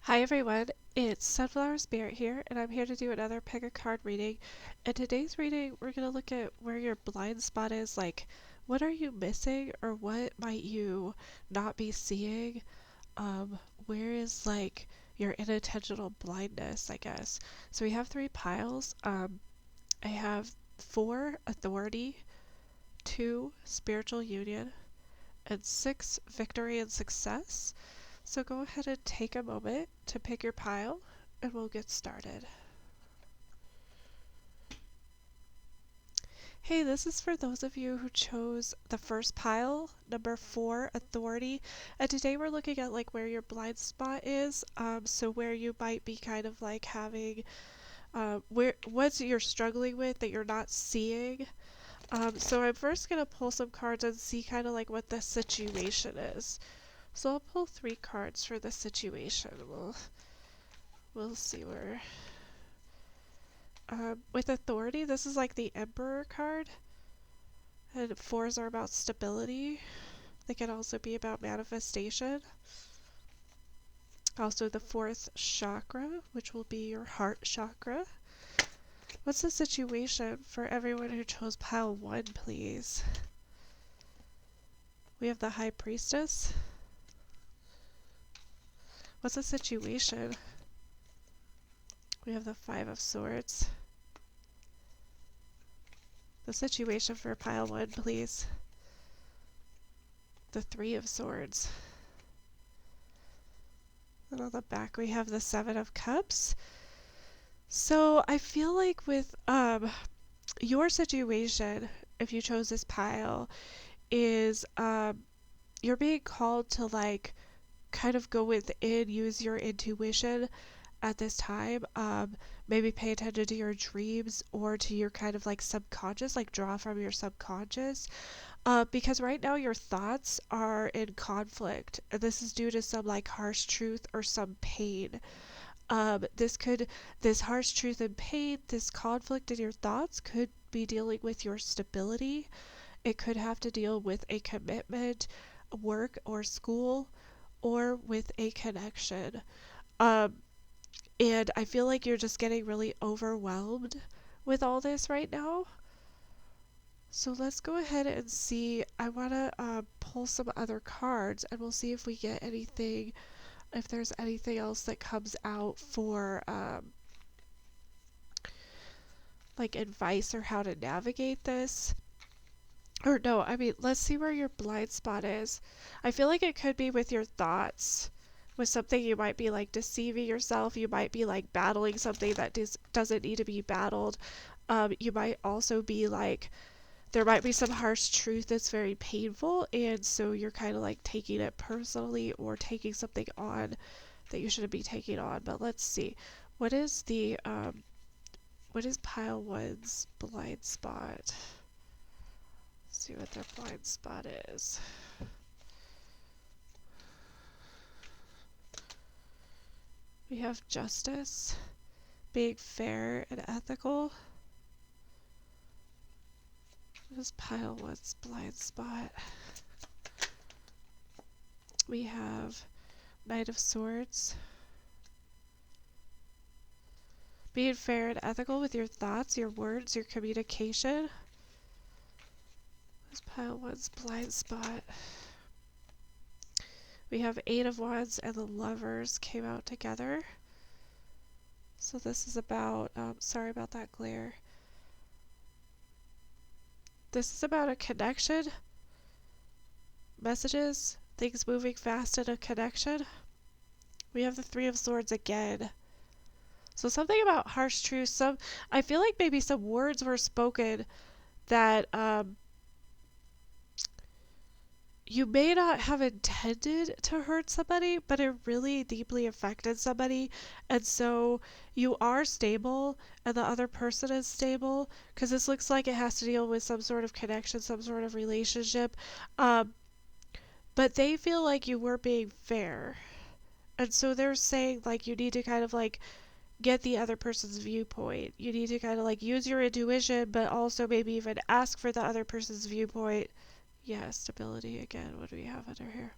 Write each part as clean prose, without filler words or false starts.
Hi everyone, it's Sunflower Spirit here, and I'm here to do another pick a card reading. In today's reading, we're going to look at where your blind spot is, like what are you missing or what might you not be seeing? Where is like your inattentional blindness, I guess. So we have three piles. I have 4 authority, 2 spiritual union, and 6 victory and success. So go ahead and take a moment to pick your pile and we'll get started. Hey, this is for those of you who chose the first pile, number 4, authority. And today we're looking at like where your blind spot is. So where you might be kind of like having, what's you're struggling with that you're not seeing. So I'm first going to pull some cards and see kind of like what the situation is. So I'll pull 3 cards for the situation. We'll see where. With authority, this is like the Emperor card, and 4s are about stability. They can also be about manifestation. Also the 4th chakra, which will be your heart chakra. What's the situation for everyone who chose pile 1, please? We have the High Priestess. What's the situation? We have the 5 of Swords. The situation for pile 1, please. The 3 of Swords. And on the back we have the 7 of Cups. So I feel like with your situation, if you chose this pile, is you're being called to like kind of go within, use your intuition at this time. Maybe pay attention to your dreams or to your kind of like subconscious, like draw from your subconscious. Because right now your thoughts are in conflict, and this is due to some like harsh truth or some pain. This harsh truth and pain, this conflict in your thoughts could be dealing with your stability. It could have to deal with a commitment, work or school, or with a connection. And I feel like you're just getting really overwhelmed with all this right now. So let's go ahead and see. I want to pull some other cards and we'll see if we get anything, if there's anything else that comes out for like advice or how to navigate this. Or no, I mean, let's see where your blind spot is. I feel like it could be with your thoughts. With something you might be like deceiving yourself. You might be like battling something that doesn't need to be battled. You might also be like, there might be some harsh truth that's very painful, and so you're kind of like taking it personally or taking something on that you shouldn't be taking on. But let's see, what is the what is pile 1's blind spot? Let's see what their blind spot is. We have justice, being fair and ethical. What is pile 1's blind spot? We have Knight of Swords. Being fair and ethical with your thoughts, your words, your communication. What is pile 1's blind spot? We have 8 of Wands and the Lovers came out together. So this is about, sorry about that glare. This is about a connection, messages, things moving fast in a connection. We have the 3 of Swords again. So something about harsh truth. I feel like maybe some words were spoken that you may not have intended to hurt somebody, but it really deeply affected somebody. And so you are stable and the other person is stable, because this looks like it has to deal with some sort of connection, some sort of relationship. But they feel like you were being fair. And so they're saying like you need to kind of like get the other person's viewpoint. You need to kind of like use your intuition, but also maybe even ask for the other person's viewpoint. Yeah, stability again. What do we have under here?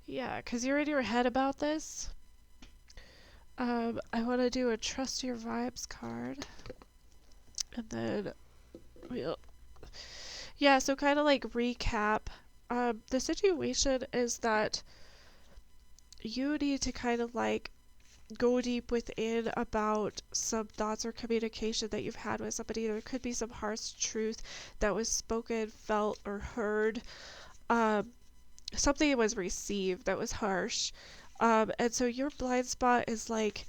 Yeah, because you're in your head about this. I want to do a trust your vibes card. And then we'll, yeah, so kind of like recap. The situation is that you need to kind of like go deep within about some thoughts or communication that you've had with somebody. There could be some harsh truth that was spoken, felt, or heard. Um, Something that was received that was harsh. And so your blind spot is like,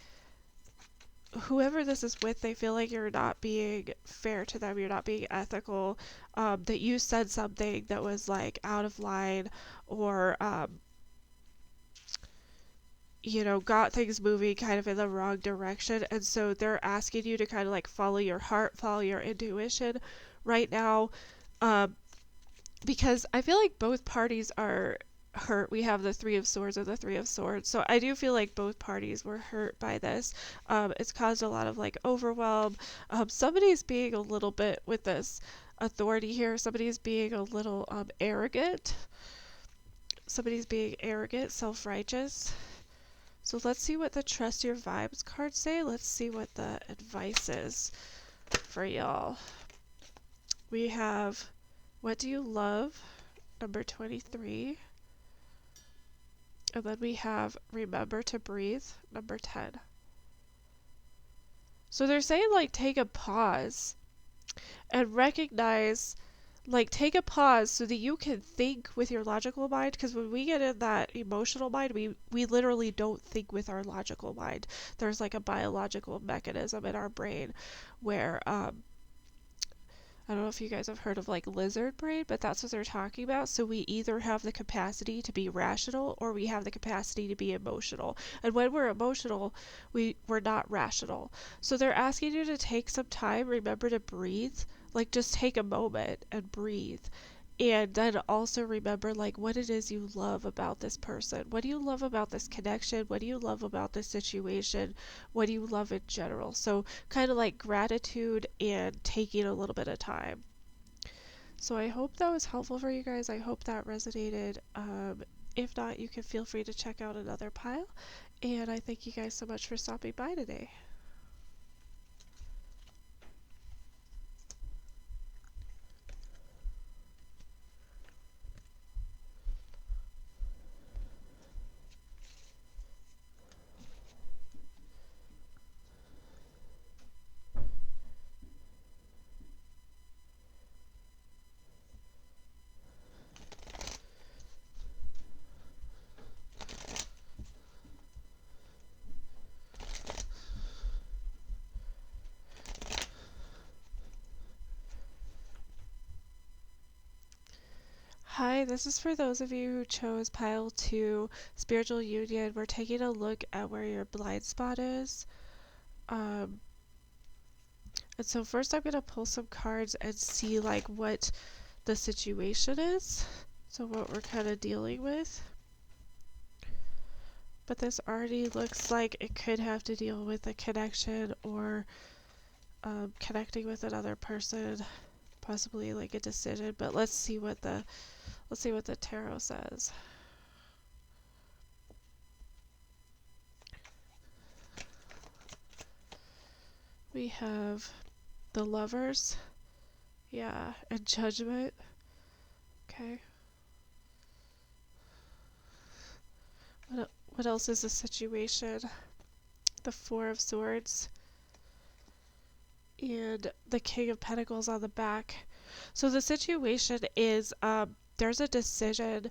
whoever this is with, they feel like you're not being fair to them, you're not being ethical, that you said something that was like out of line, or got things moving kind of in the wrong direction. And so they're asking you to kind of like follow your heart, follow your intuition right now. Um, because I feel like both parties are hurt. We have the Three of Swords and the Three of Swords. So I do feel like both parties were hurt by this. It's caused a lot of like overwhelm. Somebody's being a little bit with this authority here. Somebody's being a little arrogant. Somebody's being arrogant, self-righteous. So let's see what the Trust Your Vibes cards say. Let's see what the advice is for y'all. We have, what do you love? Number 23. And then we have remember to breathe, number 10. So they're saying like take a pause and recognize, like take a pause so that you can think with your logical mind, because when we get in that emotional mind, we literally don't think with our logical mind. There's like a biological mechanism in our brain where I don't know if you guys have heard of like lizard brain, but that's what they're talking about. So we either have the capacity to be rational or we have the capacity to be emotional. And when we're emotional, we're not rational. So they're asking you to take some time, remember to breathe, like just take a moment and breathe. And then also remember like what it is you love about this person. What do you love about this connection? What do you love about this situation? What do you love in general? So kind of like gratitude and taking a little bit of time. So I hope that was helpful for you guys. I hope that resonated. If not, you can feel free to check out another pile. And I thank you guys so much for stopping by today. Hi, this is for those of you who chose pile 2, spiritual union. We're taking a look at where your blind spot is. And so first I'm going to pull some cards and see like what the situation is. So what we're kind of dealing with. But this already looks like it could have to deal with a connection or connecting with another person, possibly like a decision. But let's see what the tarot says. We have the Lovers, yeah, and Judgment. Okay. What else is the situation? The Four of Swords and the King of Pentacles on the back. So the situation is there's a decision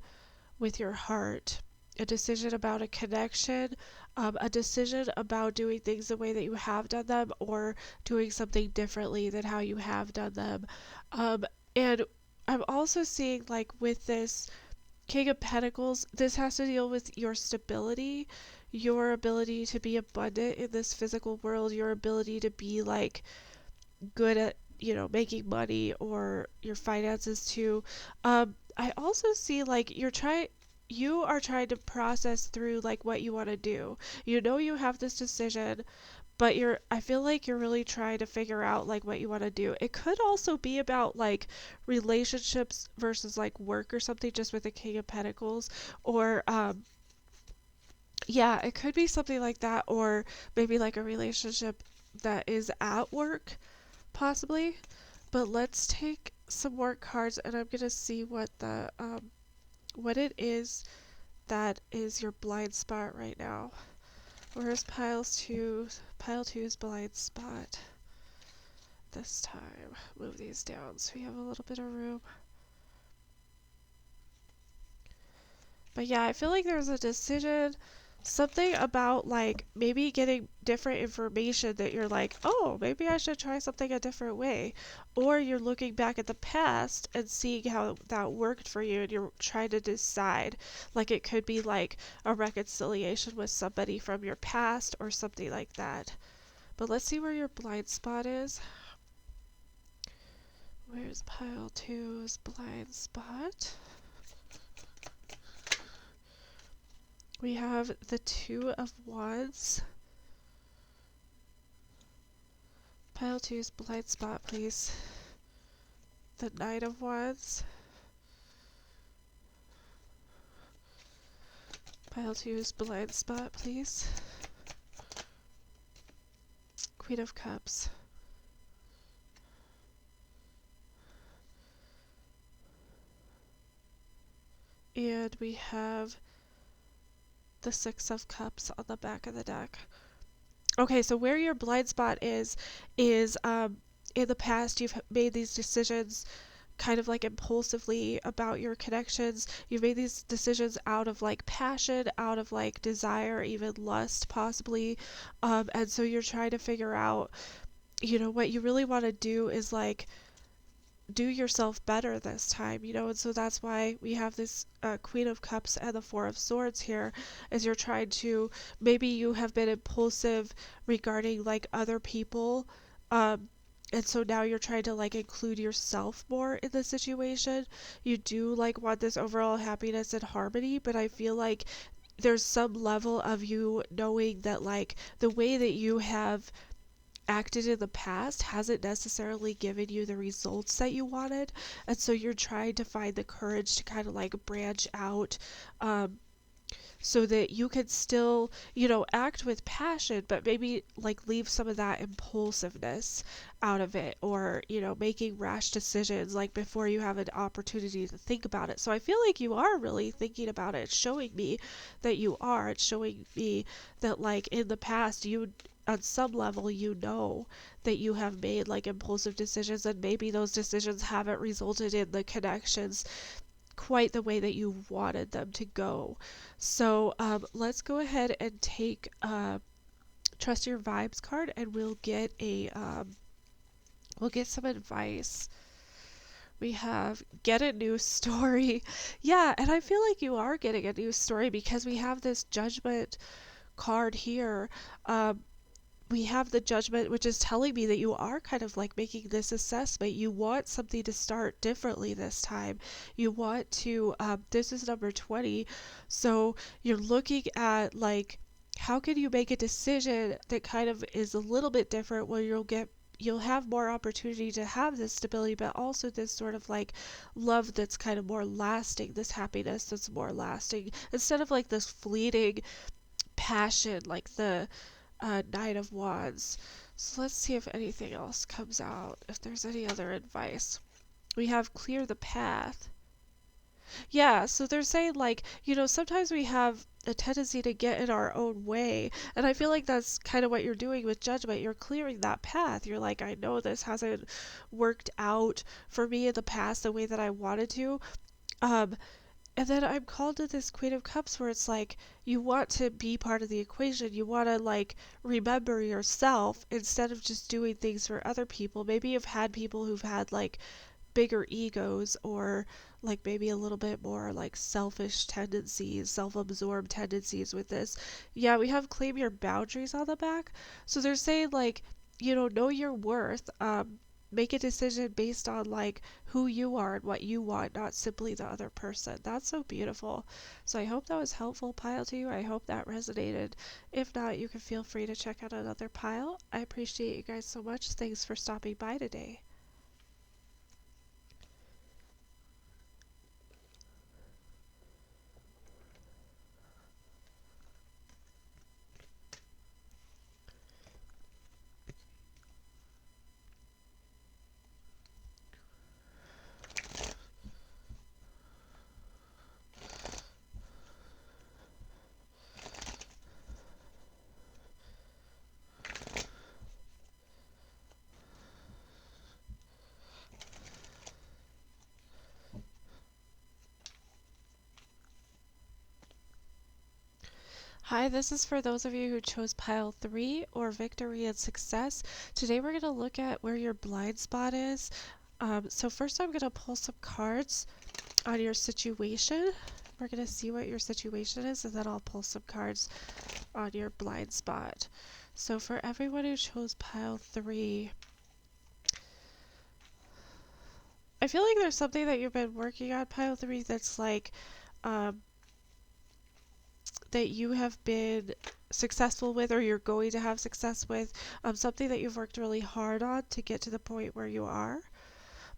with your heart, a decision about a connection, a decision about doing things the way that you have done them or doing something differently than how you have done them. And I'm also seeing like with this King of Pentacles, this has to deal with your stability, your ability to be abundant in this physical world, your ability to be like good at, making money or your finances too. I also see like you are trying to process through like what you want to do. You have this decision, but I feel like you're really trying to figure out like what you want to do. It could also be about like relationships versus like work or something, just with the King of Pentacles, or Yeah, it could be something like that, or maybe like a relationship that is at work, possibly. But let's take some more cards, and I'm gonna see what it is that is your blind spot right now. Where's pile two? Pile two's blind spot. This time, move these down so we have a little bit of room. But yeah, I feel like there's a decision, something about like maybe getting different information that you're like, oh, maybe I should try something a different way. Or you're looking back at the past and seeing how that worked for you and you're trying to decide. Like it could be like a reconciliation with somebody from your past or something like that. But let's see where your blind spot is. Where's pile two's blind spot? We have the Two of Wands. Pile two's blind spot, please. The Knight of Wands. Pile two's blind spot, please. Queen of Cups. And we have the Six of Cups on the back of the deck. Okay, so where your blind spot is in the past you've made these decisions kind of like impulsively about your connections. You've made these decisions out of like passion, out of like desire, even lust possibly. And so you're trying to figure out, what you really want to do is like do yourself better this time, and so that's why we have this Queen of Cups and the Four of Swords here, as you're trying to, maybe you have been impulsive regarding like other people, and so now you're trying to like include yourself more in the situation. You do like want this overall happiness and harmony, but I feel like there's some level of you knowing that like the way that you have acted in the past hasn't necessarily given you the results that you wanted, and so you're trying to find the courage to kind of like branch out, so that you can still, act with passion, but maybe like leave some of that impulsiveness out of it, or, making rash decisions like before you have an opportunity to think about it. So I feel like you are really thinking about it. It's showing me that you are. It's showing me that like in the past you, on some level, that you have made like impulsive decisions, and maybe those decisions haven't resulted in the connections quite the way that you wanted them to go. So let's go ahead and take Trust Your Vibes card, and we'll get some advice. We have Get a New Story. Yeah, and I feel like you are getting a new story because we have this Judgment card here. We have the Judgment, which is telling me that you are kind of like making this assessment. You want something to start differently this time. You want to, this is number 20. So you're looking at like, how can you make a decision that kind of is a little bit different, where you'll have more opportunity to have this stability, but also this sort of like love that's kind of more lasting, this happiness that's more lasting, instead of like this fleeting passion, like the Knight of Wands. So let's see if anything else comes out, if there's any other advice. We have Clear the Path. Yeah, so they're saying like, sometimes we have a tendency to get in our own way. And I feel like that's kind of what you're doing with Judgment. You're clearing that path. You're like, I know this hasn't worked out for me in the past the way that I wanted to. Um, And then I'm called to this Queen of Cups, where it's like you want to be part of the equation. You want to like remember yourself instead of just doing things for other people. Maybe you've had people who've had like bigger egos, or like maybe a little bit more like selfish tendencies, self-absorbed tendencies with this. Yeah, we have Claim Your Boundaries on the back. So they're saying like, know your worth. Make a decision based on like who you are and what you want, not simply the other person. That's so beautiful. So I hope that was helpful, pile to you. I hope that resonated. If not, you can feel free to check out another pile. I appreciate you guys so much. Thanks for stopping by today. Hi, this is for those of you who chose pile 3 or victory and success. Today we're going to look at where your blind spot is. So first I'm going to pull some cards on your situation. We're going to see what your situation is, and then I'll pull some cards on your blind spot. So for everyone who chose pile 3, I feel like there's something that you've been working on pile 3 that's like that you have been successful with, or you're going to have success with, something that you've worked really hard on to get to the point where you are.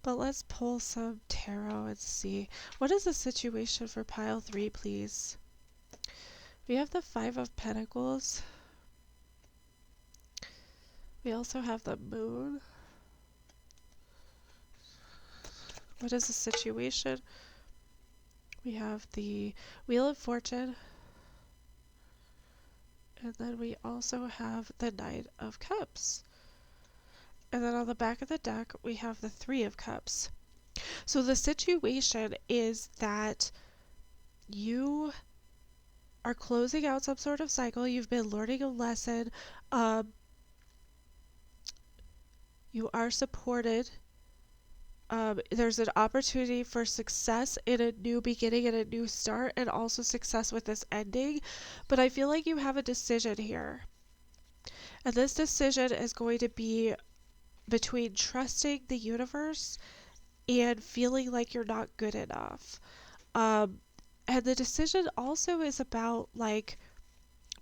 But let's pull some tarot and see. What is the situation for pile 3, please? We have the 5 of Pentacles. We also have the Moon. What is the situation? We have the Wheel of Fortune. And then we also have the Knight of Cups. And then on the back of the deck, we have the 3 of Cups. So the situation is that you are closing out some sort of cycle. You've been learning a lesson. You are supported. There's an opportunity for success in a new beginning and a new start, and also success with this ending. But I feel like you have a decision here. And this decision is going to be between trusting the universe and feeling like you're not good enough. And the decision also is about, like,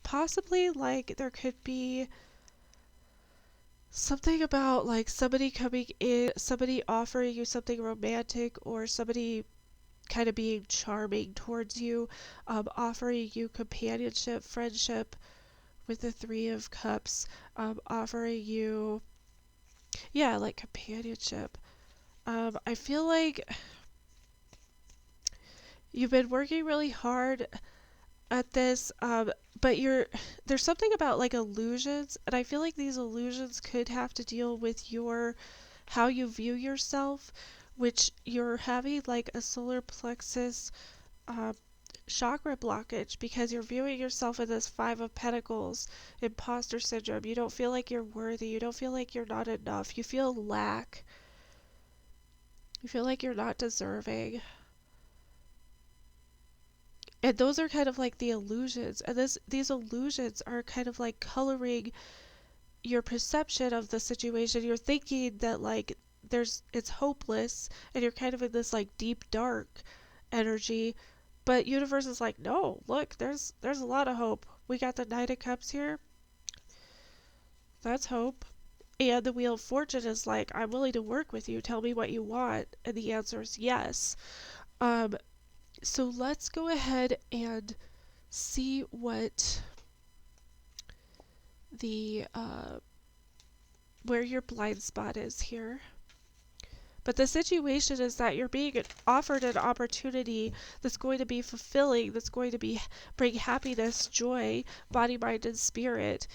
possibly, like, there could be something about, like, somebody coming in, somebody offering you something romantic, or somebody kind of being charming towards you, offering you companionship, friendship with the 3 of Cups, offering you, yeah, like companionship. I feel like you've been working really hard at this, but there's something about like illusions, and I feel like these illusions could have to deal with how you view yourself, which you're having like a solar plexus chakra blockage, because you're viewing yourself in this 5 of Pentacles, imposter syndrome. You don't feel like you're worthy. You don't feel like you're not enough. You feel lack. You feel like you're not deserving. And those are kind of like the illusions. And these illusions are kind of like coloring your perception of the situation. You're thinking that like it's hopeless, and you're kind of in this like deep dark energy. But universe is like, no, look, there's a lot of hope. We got the Knight of Cups here. That's hope. And the Wheel of Fortune is like, I'm willing to work with you. Tell me what you want. And the answer is yes. So let's go ahead and see what where your blind spot is here. But the situation is that you're being offered an opportunity that's going to be fulfilling, that's going to bring happiness, joy, body, mind, and spirit.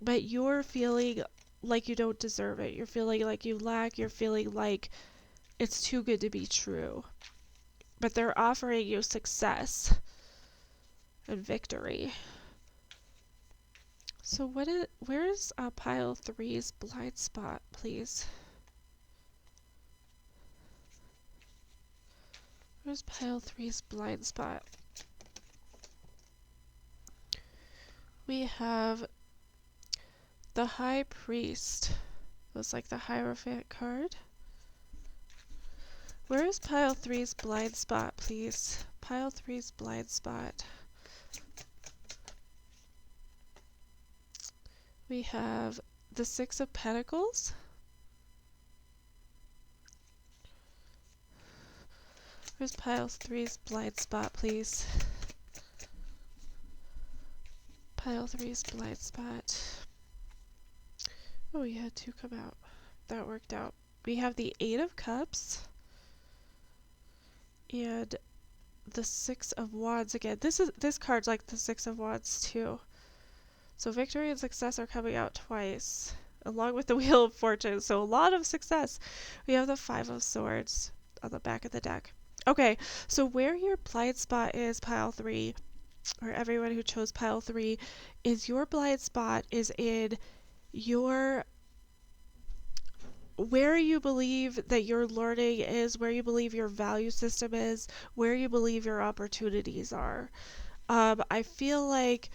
But you're feeling like you don't deserve it. You're feeling like you lack. You're feeling like it's too good to be true. But they're offering you success and victory. So where's pile 3's blind spot, please? Where's pile 3's blind spot? We have the High Priest. Looks like the Hierophant card. Where is pile 3's blind spot, please? Pile 3's blind spot. We have the 6 of Pentacles. Where's pile 3's blind spot, please? Pile 3's blind spot. Oh, we had 2 come out. That worked out. We have the 8 of Cups. And the 6 of Wands again. This card's like the 6 of Wands too. So victory and success are coming out twice, along with the Wheel of Fortune. So a lot of success. We have the 5 of Swords on the back of the deck. Okay, so where your blind spot is, pile 3, or everyone who chose pile 3, is your blind spot is in your where you believe that your learning is, where you believe your value system is, where you believe your opportunities are. I feel like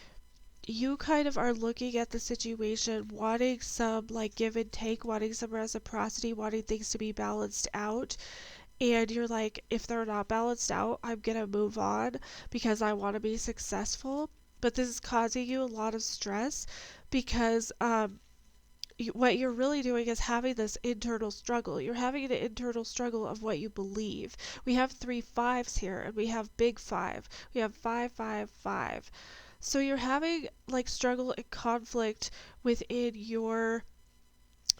you kind of are looking at the situation, wanting some like give and take, wanting some reciprocity, wanting things to be balanced out. And you're like, if they're not balanced out, I'm gonna move on because I want to be successful. But this is causing you a lot of stress because what you're really doing is having this internal struggle. You're having an internal struggle of what you believe. We have 3 5s here, and we have big 5. We have 5 5 5. So you're having like struggle and conflict within your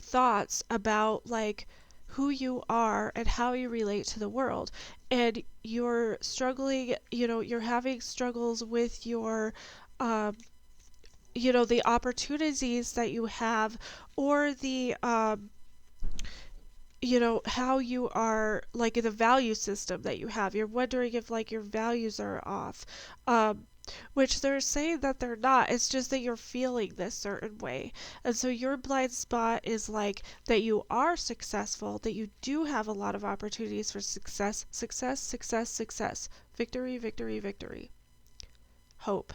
thoughts about like who you are and how you relate to the world. And you're struggling, you're having struggles with your um, the opportunities that you have, or the how you are, like the value system that you have. You're wondering if like your values are off, um, which they're saying that they're not. It's just that you're feeling this certain way. And so your blind spot is like that you are successful, that you do have a lot of opportunities for success, success, success, success, victory, victory, victory, hope.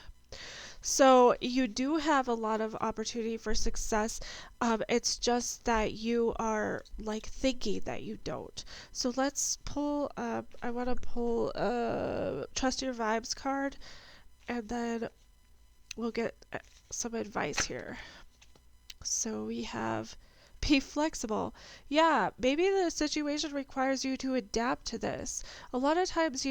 So you do have a lot of opportunity for success. It's just that you are like thinking that you don't. So let's pull. I want to pull Trust Your Vibes card, and then we'll get some advice here. So we have be flexible. Yeah, maybe the situation requires you to adapt to this. A lot of times,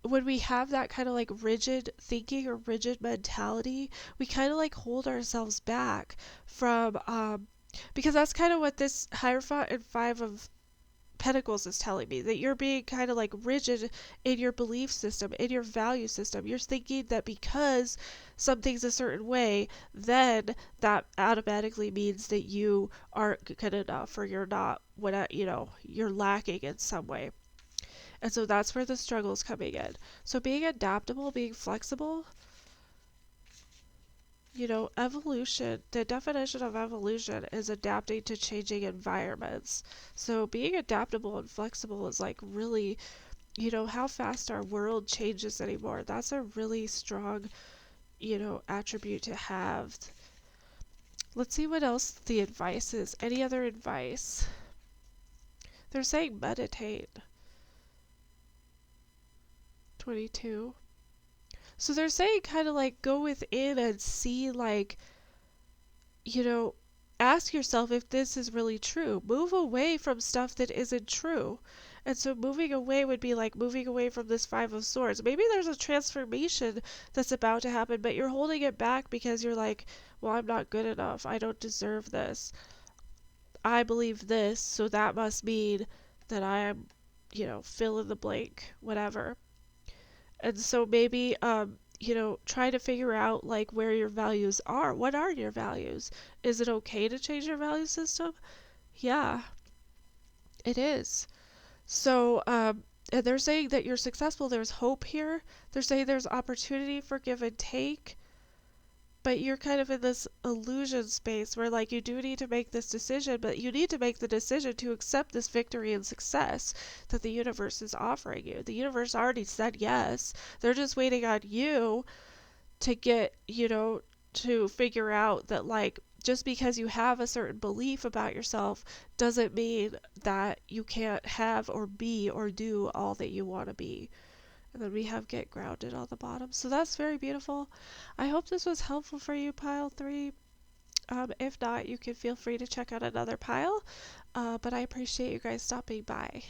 when we have that kind of like rigid thinking or rigid mentality, we kind of like hold ourselves back from, because that's kind of what this Hierophant and 5 of Pentacles is telling me, that you're being kind of like rigid in your belief system, in your value system. You're thinking that because something's a certain way, then that automatically means that you aren't good enough, or you're not what you're lacking in some way. And so that's where the struggle is coming in. So being adaptable, being flexible, evolution, the definition of evolution is adapting to changing environments. So being adaptable and flexible is like really, how fast our world changes anymore. That's a really strong, attribute to have. Let's see what else the advice is. Any other advice? They're saying meditate. 22. So they're saying kind of like go within and see, like, ask yourself if this is really true. Move away from stuff that isn't true. And so moving away would be like moving away from this 5 of Swords. Maybe there's a transformation that's about to happen, but you're holding it back because you're like, well, I'm not good enough. I don't deserve this. I believe this, so that must mean that I am, fill in the blank, whatever. And so maybe, try to figure out like where your values are. What are your values? Is it okay to change your value system? Yeah, it is. So, and they're saying that you're successful. There's hope here. They're saying there's opportunity for give and take. But you're kind of in this illusion space where like you do need to make this decision, but you need to make the decision to accept this victory and success that the universe is offering you. The universe already said yes. They're just waiting on you to get, to figure out that like just because you have a certain belief about yourself doesn't mean that you can't have or be or do all that you want to be. And then we have Get Grounded on the bottom. So that's very beautiful. I hope this was helpful for you, pile 3. If not, you can feel free to check out another pile. But I appreciate you guys stopping by.